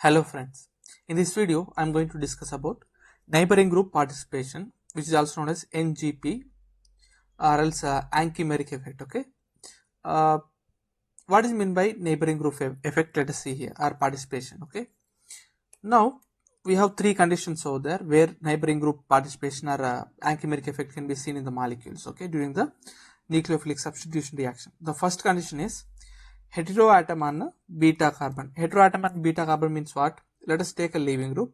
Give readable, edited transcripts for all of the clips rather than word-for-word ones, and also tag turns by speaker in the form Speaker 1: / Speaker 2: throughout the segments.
Speaker 1: Hello friends, in this video I am going to discuss about neighboring group participation, which is also known as NGP or else anchimeric effect. Okay, uh, what is meant by neighboring group effect? Let us see here, or participation. Okay, now we have three conditions over there where neighboring group participation or anchimeric effect can be seen in the molecules. Okay, during the nucleophilic substitution reaction. The first condition is heteroatom on beta carbon. Heteroatom on beta carbon means what? Let us take a leaving group.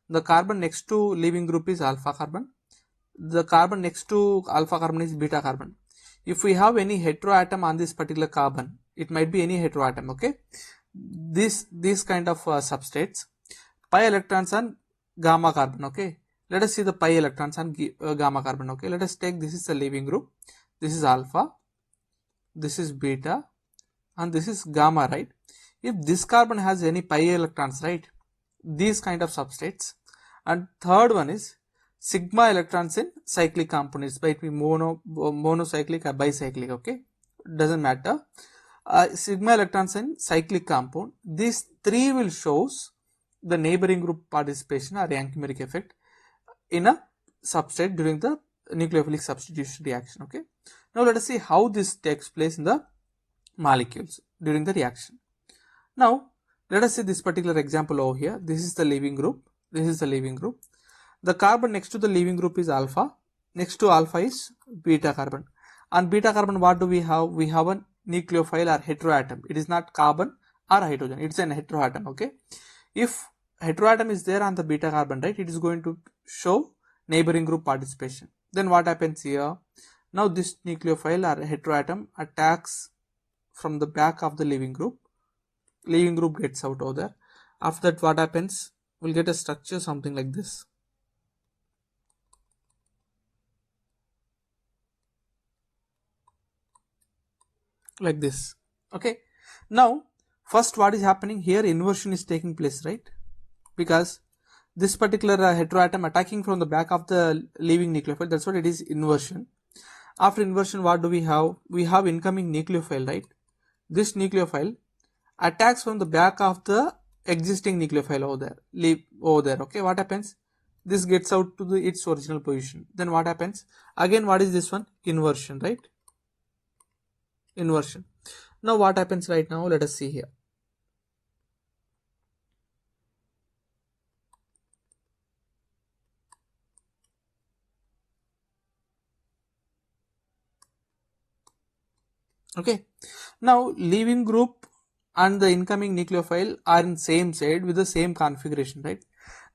Speaker 1: The carbon next to leaving group is alpha carbon. The carbon next to alpha carbon is beta carbon. If we have any heteroatom on this particular carbon, it might be any heteroatom. Okay, these kind of substrates, pi electrons on gamma carbon. Okay, let us see the pi electrons on gamma carbon. Okay, let us take this is the leaving group. This is alpha, this is beta, and this is gamma, right? If this carbon has any pi electrons, right, these kind of substrates. And third one is sigma electrons in cyclic components, might be monocyclic or bicyclic. Okay, doesn't matter. Sigma electrons in cyclic compound, these three will shows the neighboring group participation or anchimeric effect in a substrate during the nucleophilic substitution reaction. Okay, now let us see how this takes place in the molecules during the reaction. Now let us see this particular example over here. This is the leaving group, this is the leaving group. The carbon next to the leaving group is alpha, next to alpha is beta carbon. On beta carbon, what do we have? We have a nucleophile or heteroatom. It is not carbon or hydrogen, it's an heteroatom. Okay, if heteroatom is there on the beta carbon, right, it is going to show neighboring group participation. Then what happens here? Now this nucleophile or heteroatom attacks from the back of the leaving group gets out over there. After that, what happens? We'll get a structure something like this. Like this. Okay, now first what is happening here? Inversion is taking place, right? Because this particular heteroatom attacking from the back of the leaving nucleophile, that's what it is, inversion. After inversion, what do we have? We have incoming nucleophile, right? This nucleophile attacks from the back of the existing nucleophile over there. Okay, what happens? This gets out to its original position. Then what happens? Again, what is this one? Inversion, right? Inversion. Now what happens right now? Let us see here. Okay, now leaving group and the incoming nucleophile are in same side with the same configuration, right?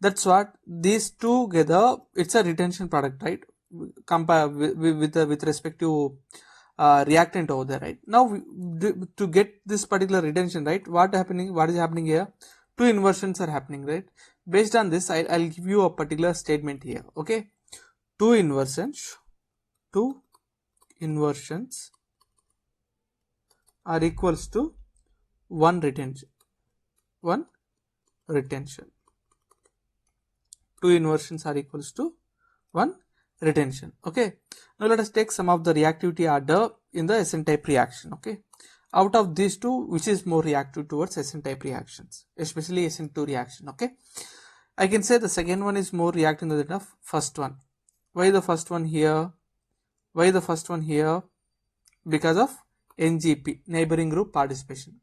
Speaker 1: That's what these two together, it's a retention product, right? Compare with respect to reactant over there, right? Now to get this particular retention, right, what is happening here? Two inversions are happening, right? Based on this, I'll give you a particular statement here. Okay, two inversions are equals to one retention. Two inversions are equals to one retention. Okay, now let us take some of the reactivity order in the SN type reaction. Okay, out of these two, which is more reactive towards SN type reactions, especially SN2 reaction? Okay, I can say the second one is more reacting than the first one. Why the first one here? Because of NGP, neighboring group participation.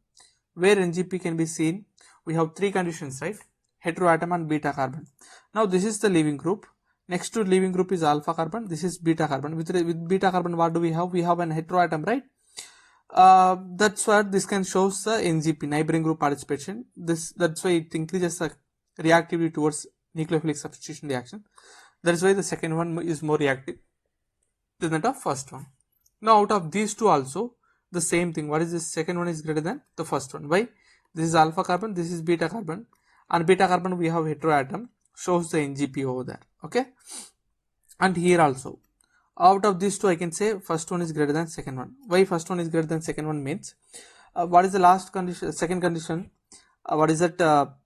Speaker 1: Where NGP can be seen, we have three conditions, right? Heteroatom and beta carbon. Now this is the leaving group. Next to leaving group is alpha carbon. This is beta carbon. With beta carbon, what do we have? We have an heteroatom, right? That's what this can shows the NGP, neighboring group participation. That's why it increases the reactivity towards nucleophilic substitution reaction. That's why the second one is more reactive than that of first one. Now out of these two also, the same thing. What is this? Second one is greater than the first one. Why? This is alpha carbon, this is beta carbon. On beta carbon we have heteroatom, shows the NGP over there. Okay, and here also, out of these two I can say first one is greater than second one. Why first one is greater than second one means, what is the last condition? Second condition, what is that?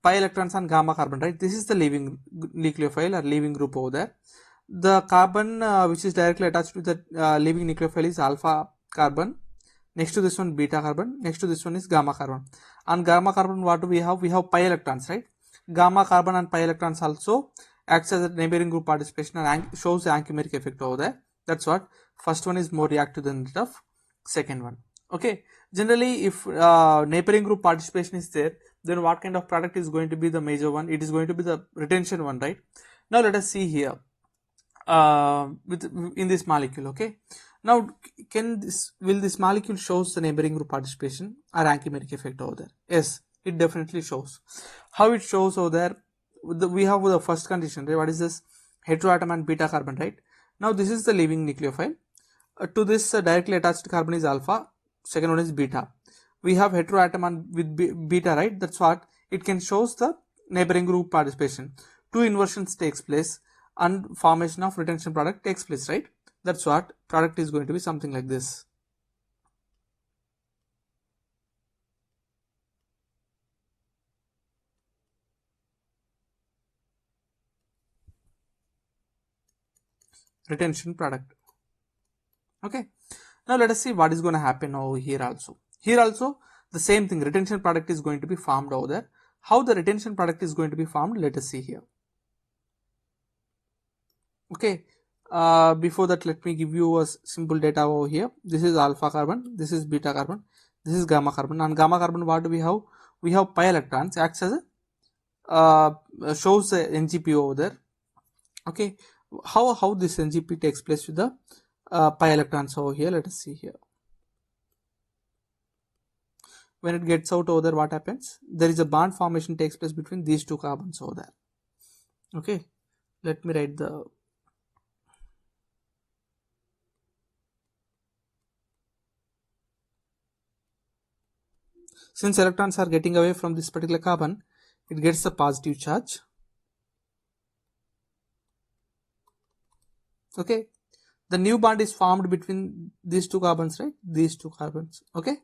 Speaker 1: Pi electrons on gamma carbon, right? This is the leaving nucleophile or leaving group over there. The carbon which is directly attached to the leaving nucleophile is alpha carbon. Next to this one beta carbon, next to this one is gamma carbon. On gamma carbon, what do we have? We have pi electrons, right? Gamma carbon and pi electrons also acts as a neighboring group participation and shows the anchimeric effect over there. That's what. First one is more reactive than that of second one. Okay. Generally, if neighboring group participation is there, then what kind of product is going to be the major one? It is going to be the retention one, right? Now let us see here in this molecule. Okay. Now, will this molecule shows the neighboring group participation or anchimeric effect over there? Yes, it definitely shows. How it shows over there? We have the first condition, right? What is this? Heteroatom and beta carbon, right? Now this is the leaving nucleophile. To this directly attached carbon is alpha. Second one is beta. We have heteroatom and with beta, right? That's what it can shows the neighboring group participation. Two inversions takes place and formation of retention product takes place, right? That's what product is going to be something like this. Retention product. Okay. Now let us see what is going to happen over here also. Here also the same thing, retention product is going to be formed over there. How the retention product is going to be formed, let us see here. Okay. Before that, let me give you a simple data over here. This is alpha carbon, this is beta carbon, this is gamma carbon. And gamma carbon, what do we have? We have pi electrons, acts as a shows the NGP over there. Okay, how this NGP takes place with the pi electrons over here? Let us see here. When it gets out over there, what happens? There is a bond formation takes place between these two carbons over there. Okay, let me write the since electrons are getting away from this particular carbon, it gets the positive charge. Okay, the new bond is formed between these two carbons, right? These two carbons. Okay,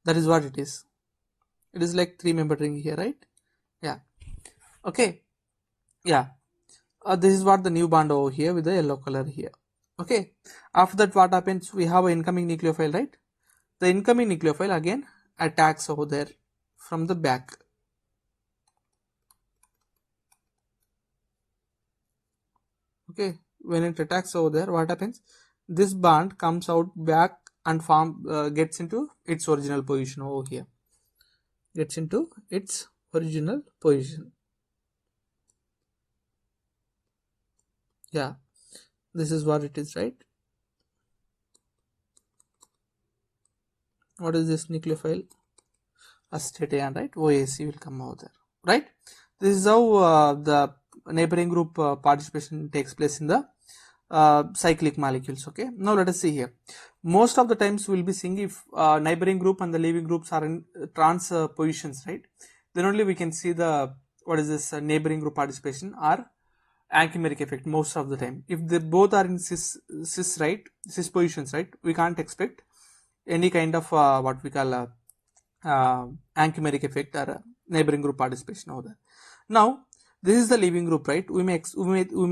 Speaker 1: that is what it is. It is like 3-membered ring here, right? Yeah. Okay. Yeah. This is what the new bond over here with the yellow color here. Okay. After that, what happens? We have an incoming nucleophile, right? The incoming nucleophile again attacks over there from the back. Okay. When it attacks over there, what happens? This bond comes out back and gets into its original position over here. Gets into its original position. Yeah, this is what it is, right? What is this nucleophile? Acetate, right? OAC will come over there, right? This is how the neighboring group participation takes place in the cyclic molecules. Okay, now let us see here. Most of the times we will be seeing if neighboring group and the leaving groups are in trans positions, right? Then only we can see the what is this neighboring group participation or anchimeric effect most of the time. If they both are in cis positions, right, we can't expect any kind of what we call anchimeric effect or neighboring group participation over there. Now this is the leaving group, right? We may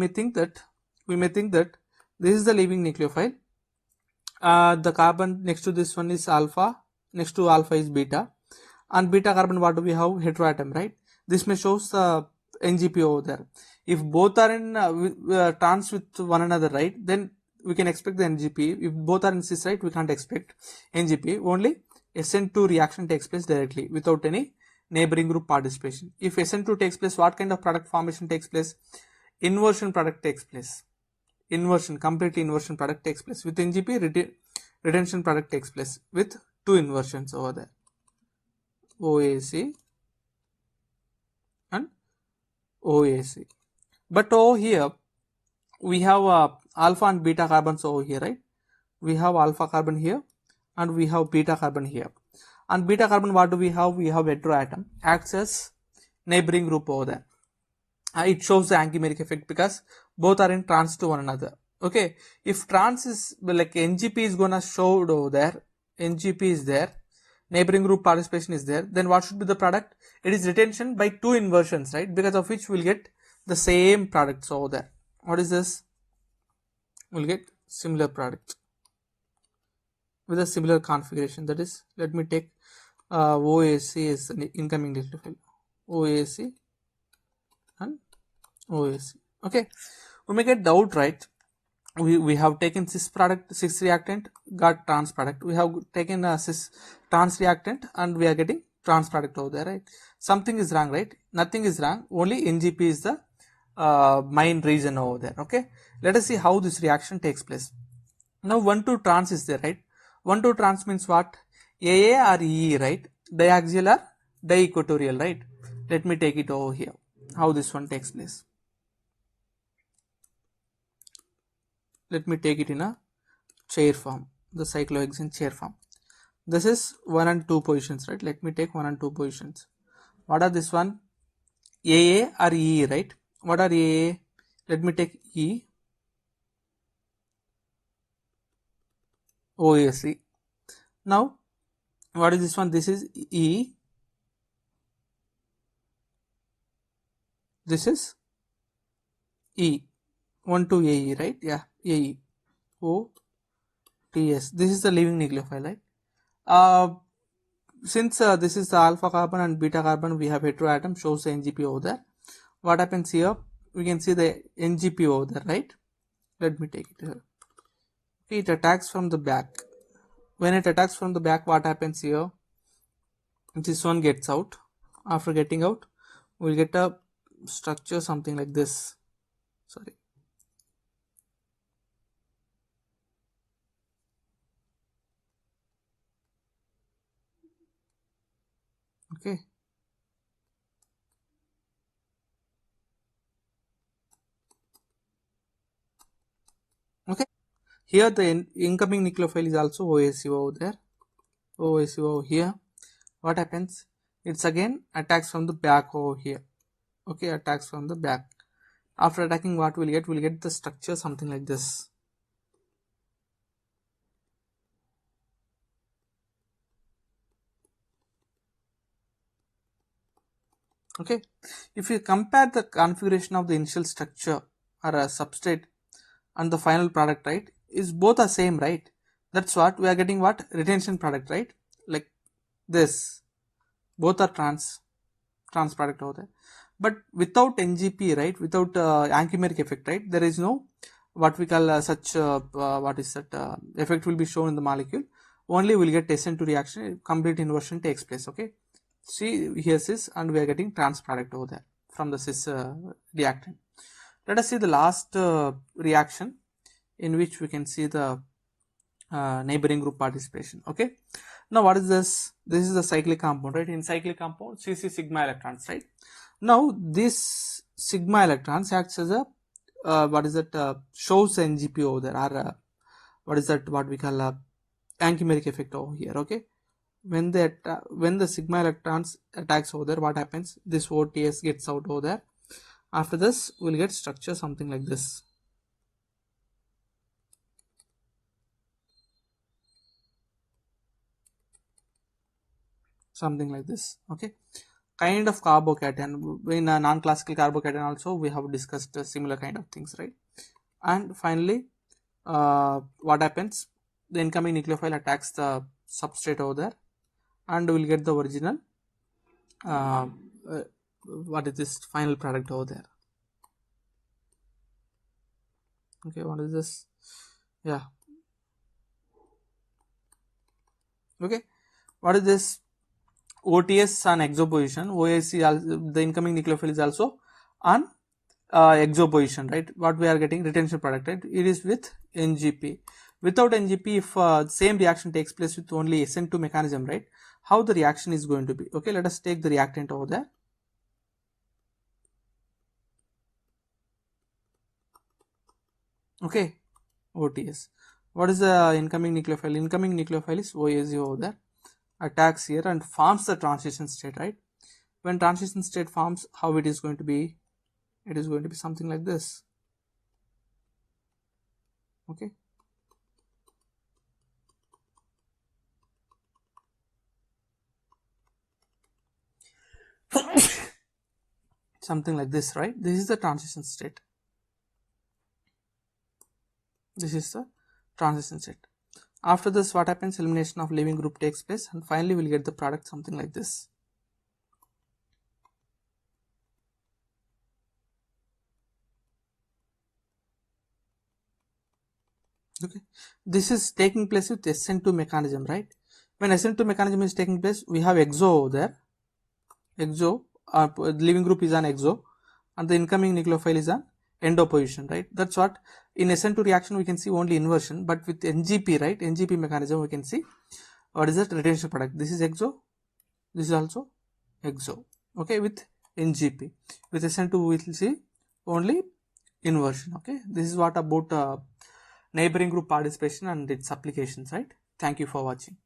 Speaker 1: think that this is the leaving nucleophile. The carbon next to this one is alpha, next to alpha is beta, and beta carbon, what do we have? Heteroatom, right? This may shows the NGP over there. If both are in trans with one another, right, then we can expect the NGP. If both are in cis, right, we can't expect NGP. Only SN2 reaction takes place directly without any neighboring group participation. If SN2 takes place, what kind of product formation takes place? Inversion product takes place. Completely inversion product takes place. With NGP, retention product takes place with two inversions over there. OAC and OAC. But over here, we have alpha and beta carbons over here, right? We have alpha carbon here and we have beta carbon here. And beta carbon, what do we have? We have heteroatom, acts as neighboring group over there. It shows the anchimeric effect because both are in trans to one another. Okay, if trans is like NGP is gonna show over there, NGP is there, neighboring group participation is there, then what should be the product? It is retention by two inversions, right? Because of which we'll get the same products over there. What is this? We'll get similar product with a similar configuration. That is, let me take OAC as an incoming nucleophile. OAC OAC. Okay, we may get doubt, right? We have taken cis product, cis reactant, got trans product. We have taken a cis trans reactant and we are getting trans product over there, right? Something is wrong, right? Nothing is wrong, only NGP is the main reason over there. Okay, let us see how this reaction takes place. Now 1,2 trans is there, right? 1,2 trans means what? AA or EE, right? Diaxial or diequatorial, right? Let me take it over here, how this one takes place. Let me take it in a chair form, the cyclohexane chair form. This is 1 and 2 positions, right? Let me take 1 and 2 positions. What are this one? AA or EE, right? What are AA? Let me take E, OAC. Now, what is this one? This is E, this is E, 1 to AE, right? Yeah, AE, O, TS. This is the leaving nucleophile, right? Since this is the alpha carbon and beta carbon, we have heteroatom, shows the NGP over there. What happens here? We can see the NGP over there, right? Let me take it here. Okay, it attacks from the back. When it attacks from the back, what happens here? This one gets out. After getting out, we'll get a structure something like this. Sorry. Okay. Okay. Here the incoming nucleophile is also OAC over there. OAC over here. What happens? It's again attacks from the back over here. Okay, attacks from the back. After attacking, what we'll get the structure something like this. Okay, if you compare the configuration of the initial structure or a substrate and the final product, right, is both are same, right? That's what we are getting, what retention product, right? Like this, both are trans product over there. But without NGP, right, without anchimeric effect, right, there is no what we call such what is that effect will be shown in the molecule. Only will get SN2 reaction, complete inversion takes place. Okay, see here cis and we are getting trans product over there from the cis reactant. Let us see the last reaction in which we can see the neighboring group participation. Okay, now what is this? This is the cyclic compound, right? In cyclic compound, CC sigma electrons, right? Now this sigma electrons acts as a what is that shows NGP over there, or what is that, what we call anchimeric effect over here. Okay, when the sigma electrons attacks over there, what happens? This OTS gets out over there. After this, we'll get structure something like this. Something like this. Okay, kind of carbocation. In a non-classical carbocation also we have discussed similar kind of things, right? And finally, what happens? The incoming nucleophile attacks the substrate over there, and we'll get the original what is this final product over there. Okay, what is this? Yeah. Okay, what is this? OTS on exo position. OAC, the incoming nucleophile is also on exo position, right? What we are getting, retention product, right? It is with NGP. Without NGP, if same reaction takes place with only SN2 mechanism, right? How the reaction is going to be? Okay, let us take the reactant over there. Okay, OTS. What is the incoming nucleophile? Incoming nucleophile is OAC over there. Attacks here and forms the transition state, right? When transition state forms, how it is going to be? It is going to be something like this. Okay. Something like this, right? This is the transition state. This is the transition state. After this, what happens? Elimination of leaving group takes place, and finally we'll get the product something like this. Okay, this is taking place with SN2 mechanism, right? When SN2 mechanism is taking place, we have exo there. Exo, leaving group is an exo, and the incoming nucleophile is an endo position, right? That's what in SN2 reaction we can see only inversion, but with NGP, right? NGP mechanism we can see what is that retention product. This is exo, this is also exo. Okay, with NGP. With SN2 we will see only inversion. Okay, this is what about neighboring group participation and its applications, right? Thank you for watching.